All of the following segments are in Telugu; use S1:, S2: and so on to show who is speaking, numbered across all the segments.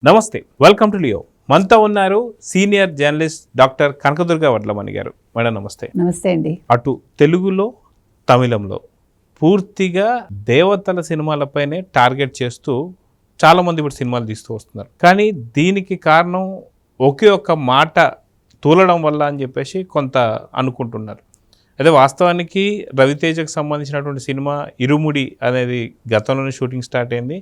S1: నమస్తే, వెల్కమ్ టు లియో. మనతో ఉన్నారు senior journalist doctor Kanakadurga Vadlamani గారు. మేడం నమస్తే.
S2: నమస్తే అండి.
S1: అటు తెలుగులో తమిళంలో పూర్తిగా దేవతల సినిమాలపైనే టార్గెట్ చేస్తూ చాలామంది ఇప్పుడు సినిమాలు తీస్తూ వస్తున్నారు. కానీ దీనికి కారణం ఒకే ఒక్క మాట తూలడం వల్ల అని చెప్పేసి కొంత అనుకుంటున్నారు. అయితే వాస్తవానికి రవితేజకు సంబంధించినటువంటి సినిమా ఇరుముడి అనేది గతంలోనే షూటింగ్ స్టార్ట్ అయింది.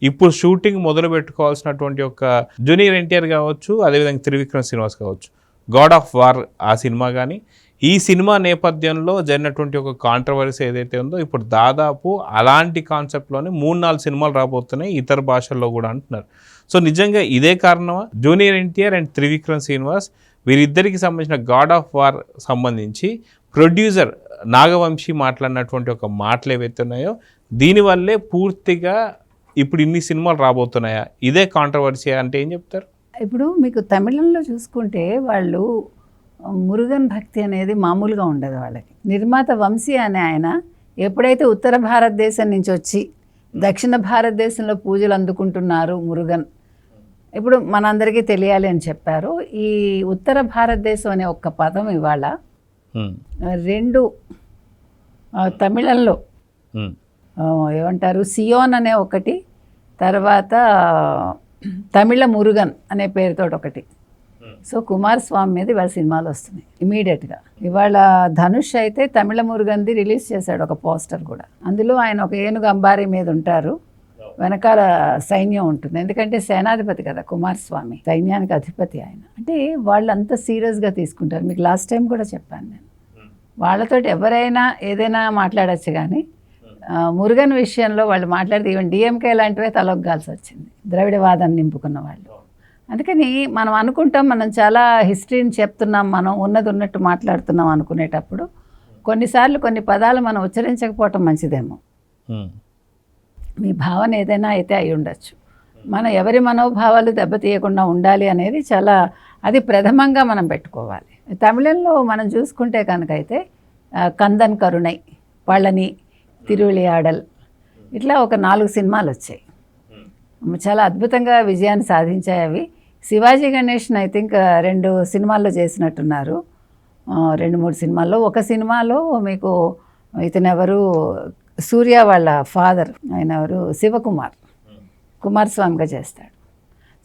S1: ఇప్పుడు షూటింగ్ మొదలు పెట్టుకోవాల్సినటువంటి ఒక జూనియర్ ఎన్టీఆర్ కావచ్చు, అదేవిధంగా త్రివిక్రమ్ శ్రీనివాస్ కావచ్చు, గాడ్ ఆఫ్ వార్ ఆ సినిమా కానీ ఈ సినిమా నేపథ్యంలో జరిగినటువంటి ఒక కాంట్రవర్సీ ఏదైతే ఉందో ఇప్పుడు దాదాపు అలాంటి కాన్సెప్ట్లోనే 3-4 సినిమాలు రాబోతున్నాయి ఇతర భాషల్లో కూడా అంటున్నారు. సో నిజంగా ఇదే కారణమా? జూనియర్ ఎన్టీఆర్ అండ్ త్రివిక్రమ్ శ్రీనివాస్ వీరిద్దరికి సంబంధించిన గాడ్ ఆఫ్ వార్ సంబంధించి ప్రొడ్యూసర్ నాగవంశీ మాట్లాడినటువంటి ఒక మాటలు ఏవైతే ఉన్నాయో దీనివల్లే పూర్తిగా ఇప్పుడు ఇన్ని సినిమాలు రాబోతున్నాయా? ఇదే కాంట్రవర్సీ అంటే ఏం చెప్తారు?
S2: ఇప్పుడు మీకు తమిళంలో చూసుకుంటే వాళ్ళు మురుగన్ భక్తి అనేది మామూలుగా ఉండదు వాళ్ళకి. నిర్మాత వంశీ అనే ఆయన ఎప్పుడైతే ఉత్తర భారతదేశం నుంచి వచ్చి దక్షిణ భారతదేశంలో పూజలు అందుకుంటున్నారు మురుగన్, ఇప్పుడు మనందరికీ తెలియాలి అని చెప్పారు. ఈ ఉత్తర భారతదేశం అనే ఒక్క పదం ఇవాళ రెండు తమిళంలో ఏమంటారు, సియోన్ అనే ఒకటి, తర్వాత తమిళ మురుగన్ అనే పేరుతో ఒకటి. సో కుమారస్వామి మీద ఇవాళ సినిమాలు వస్తున్నాయి ఇమీడియట్గా. ఇవాళ ధనుష్ అయితే తమిళ మురుగన్ది రిలీజ్ చేశాడు ఒక పోస్టర్ కూడా. అందులో ఆయన ఒక ఏనుగు అంబారీ మీద ఉంటారు, వెనకాల సైన్యం ఉంటుంది. ఎందుకంటే సేనాధిపతి కదా కుమారస్వామి, సైన్యానికి అధిపతి ఆయన. అంటే వాళ్ళు అంత సీరియస్గా తీసుకుంటారు. మీకు లాస్ట్ టైం కూడా చెప్పాను నేను, వాళ్ళతోటి ఎవరైనా ఏదైనా మాట్లాడచ్చు, కానీ మురుగన్ విషయంలో వాళ్ళు మాట్లాడితే ఈవెన్ డిఎంకే లాంటివే తలొగ్గాల్సి వచ్చింది, ద్రవిడవాదాన్ని నింపుకున్న వాళ్ళు. అందుకని మనం అనుకుంటాం మనం చాలా హిస్టరీని చెప్తున్నాం, మనం ఉన్నది ఉన్నట్టు మాట్లాడుతున్నాం అనుకునేటప్పుడు కొన్నిసార్లు కొన్ని పదాలు మనం ఉచ్చరించకపోవటం మంచిదేమో. మీ భావన ఏదైనా అయితే అయి ఉండొచ్చు. మన ఎవరి మనోభావాలు దెబ్బతీయకుండా ఉండాలి అనేది చాలా, అది ప్రథమంగా మనం పెట్టుకోవాలి. తమిళంలో మనం చూసుకుంటే కనుకైతే కందన్ కరుణై, పళని, తిరువిళియాడల్, ఇట్లా ఒక 4 సినిమాలు వచ్చాయి. చాలా అద్భుతంగా విజయాన్ని సాధించాయి అవి. శివాజీ గణేషన్ ఐ థింక్ 2 సినిమాల్లో చేసినట్టున్నారు, 2-3 సినిమాల్లో. ఒక సినిమాలో మీకు ఇతనెవరు, సూర్య వాళ్ళ ఫాదర్, ఆయన ఎవరు, శివకుమార్, కుమారస్వామిగా చేస్తాడు.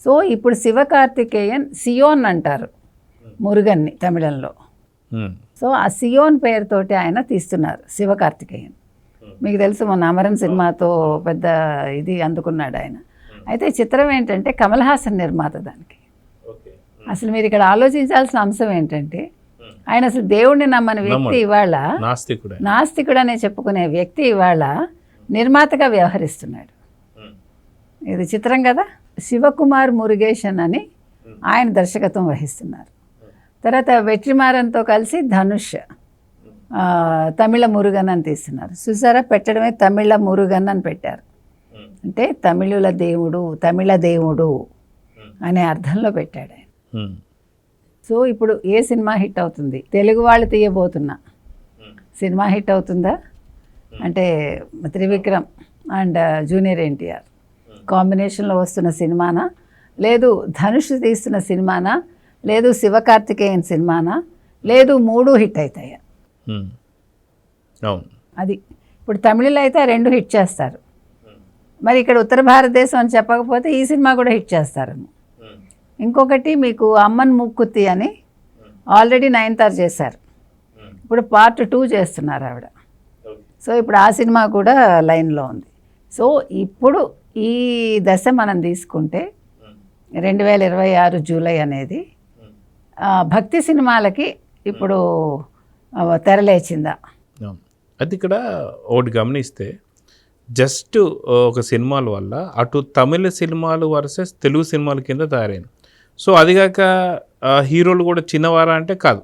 S2: సో ఇప్పుడు శివకార్తికేయన్ సియోన్ అంటారు మురుగన్ని తమిళంలో. సో ఆ సియోన్ పేరుతోటి ఆయన తీస్తున్నారు శివకార్తికేయన్. మీకు తెలుసు మొన్న అమరన్ సినిమాతో పెద్ద ఇది అందుకున్నాడు ఆయన. అయితే చిత్రం ఏంటంటే కమల్ హాసన్ నిర్మాత దానికి. అసలు మీరు ఇక్కడ ఆలోచించాల్సిన అంశం ఏంటంటే ఆయన అసలు దేవుణ్ణి నమ్మని వ్యక్తి ఇవాళ, నాస్తికుడు అనే చెప్పుకునే వ్యక్తి ఇవాళ నిర్మాతగా వ్యవహరిస్తున్నాడు. ఇది చిత్రం కదా. శివకుమార్ మురుగేషన్ అని ఆయన దర్శకత్వం వహిస్తున్నారు. తర్వాత వెట్రిమారన్తో కలిసి ధనుష్ తమిళ మురుగన్ అని తీస్తున్నారు. చూసారా, పెట్టడమే తమిళ మురుగన్ అని పెట్టారు. అంటే తమిళుల దేవుడు, తమిళ దేవుడు అనే అర్థంలో పెట్టాడు ఆయన. సో ఇప్పుడు ఏ సినిమా హిట్ అవుతుంది? తెలుగు వాళ్ళు తీయబోతున్న సినిమా హిట్ అవుతుందా అంటే త్రివిక్రమ్ అండ్ జూనియర్ ఎన్టీఆర్ కాంబినేషన్లో వస్తున్న సినిమానా, లేదు ధనుష్ తీస్తున్న సినిమానా, లేదు శివకార్తికేయన్ సినిమానా, లేదు 3 హిట్ అవుతాయా? అది ఇప్పుడు తమిళలో అయితే 2 హిట్ చేస్తారు, మరి ఇక్కడ ఉత్తర భారతదేశం అని చెప్పకపోతే ఈ సినిమా కూడా హిట్ చేస్తారేమో. ఇంకొకటి మీకు అమ్మన్ ముక్కుత్తి అని ఆల్రెడీ 9 చేశారు, ఇప్పుడు పార్ట్ 2 చేస్తున్నారు ఆవిడ. సో ఇప్పుడు ఆ సినిమా కూడా లైన్లో ఉంది. సో ఇప్పుడు ఈ దశ మనం తీసుకుంటే 2026 జూలై అనేది భక్తి సినిమాలకి ఇప్పుడు తెరలేచిందా?
S1: అది ఇక్కడ ఒకటి గమనిస్తే జస్ట్ ఒక సినిమాల వల్ల అటు తమిళ సినిమాలు వర్సెస్ తెలుగు సినిమాల కింద తయారైంది. సో అదిగాక హీరోలు కూడా చిన్నవారా అంటే కాదు,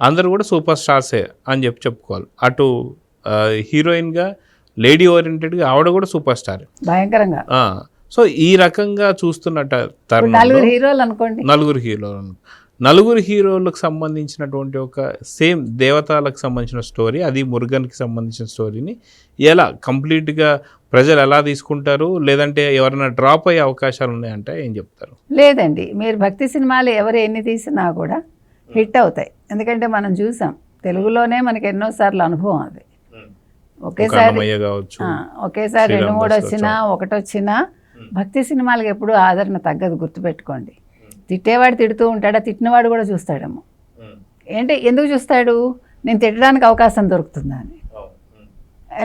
S1: అందరూ కూడా సూపర్ స్టార్సే అని చెప్పుకోవాలి. అటు హీరోయిన్గా లేడీ ఓరియంటెడ్గా ఆవిడ కూడా సూపర్ స్టార్
S2: భయంకరంగా.
S1: సో ఈ రకంగా చూస్తున్నట్టు
S2: 4 హీరోలు అనుకోండి,
S1: 4 హీరోలు. నలుగురు హీరోలకు సంబంధించినటువంటి ఒక సేమ్ దేవతలకు సంబంధించిన స్టోరీ, అది మురుగన్కి సంబంధించిన స్టోరీని ఎలా కంప్లీట్గా ప్రజలు ఎలా తీసుకుంటారు, లేదంటే ఎవరైనా డ్రాప్ అయ్యే అవకాశాలు ఉన్నాయంటే ఏం చెప్తారు?
S2: లేదండి, మీరు భక్తి సినిమాలు ఎవరు ఎన్ని తీసినా కూడా హిట్ అవుతాయి. ఎందుకంటే మనం చూసాం, తెలుగులోనే మనకి ఎన్నోసార్లు అనుభవం అది. ఒకేసారి 2-3 వచ్చినా, ఒకటి వచ్చినా భక్తి సినిమాలకు ఎప్పుడు ఆదరణ తగ్గదు, గుర్తుపెట్టుకోండి. తిట్టేవాడు తిడుతూ ఉంటాడా, తిట్టినవాడు కూడా చూస్తాడేమో. ఏంటి, ఎందుకు చూస్తాడు? నేను తిట్టడానికి అవకాశం దొరుకుతుందా అని.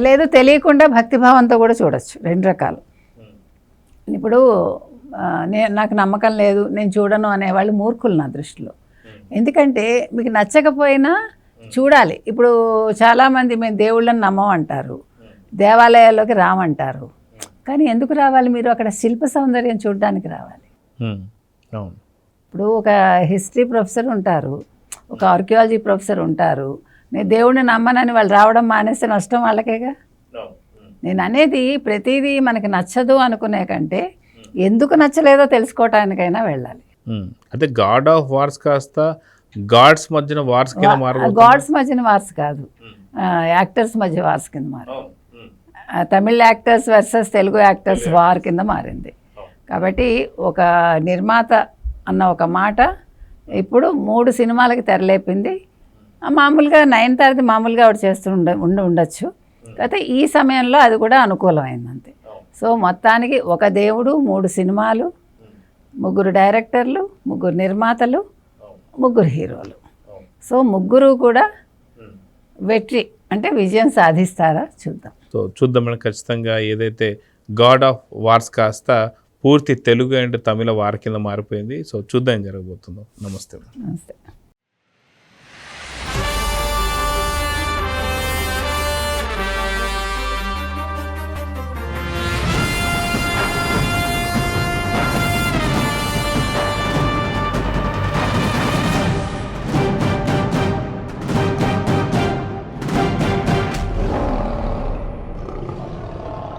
S2: లేదు, తెలియకుండా భక్తిభావంతో కూడా చూడొచ్చు, 2 రకాలు. ఇప్పుడు నాకు నమ్మకం లేదు, నేను చూడను అనేవాళ్ళు మూర్ఖులు నా దృష్టిలో. ఎందుకంటే మీకు నచ్చకపోయినా చూడాలి. ఇప్పుడు చాలామంది మేము దేవుళ్ళని నమ్మమంటారు, దేవాలయాల్లోకి రామంటారు. కానీ ఎందుకు రావాలి? మీరు అక్కడ శిల్ప సౌందర్యం చూడడానికి రావాలి. ఇప్పుడు ఒక హిస్టరీ ప్రొఫెసర్ ఉంటారు, ఒక ఆర్కియాలజీ ప్రొఫెసర్ ఉంటారు. నేను దేవుడిని నమ్మనని వాళ్ళు రావడం మానేస్తే నష్టం వాళ్ళకేగా. నేను అనేది ప్రతిదీ మనకి నచ్చదు అనుకునే కంటే ఎందుకు నచ్చలేదో తెలుసుకోవటానికైనా వెళ్ళాలి.
S1: అంటే గాడ్ ఆఫ్ వార్స్ కాస్త గాడ్స్ మధ్యన వార్స్ కింద మారు.
S2: గాడ్స్ మధ్యన వార్స్ కాదు, యాక్టర్స్ మధ్య వార్స్ కింద మారు. Tamil actors versus Telugu actors war కింద మారింది. కాబట్టి ఒక నిర్మాత అన్న ఒక మాట ఇప్పుడు 3 సినిమాలకి తెరలేపింది. మామూలుగా నయనతారది మామూలుగా ఆవిడ చేస్తూ ఉండొచ్చు. అయితే ఈ సమయంలో అది కూడా అనుకూలమైంది అంతే. సో మొత్తానికి ఒక దేవుడు, 3 సినిమాలు, 3 డైరెక్టర్లు, 3 నిర్మాతలు, 3 హీరోలు. సో 3 కూడా వెట్రి అంటే విజయం సాధిస్తారా చూద్దాం.
S1: సో చూద్దాం మేడం, ఖచ్చితంగా ఏదైతే గాడ్ ఆఫ్ వార్స్ కాస్త పూర్తి తెలుగు అండ్ తమిళ వార్ కింద మారిపోయింది. సో చూద్దాం జరగబోతుందో. నమస్తే.
S2: నమస్తే.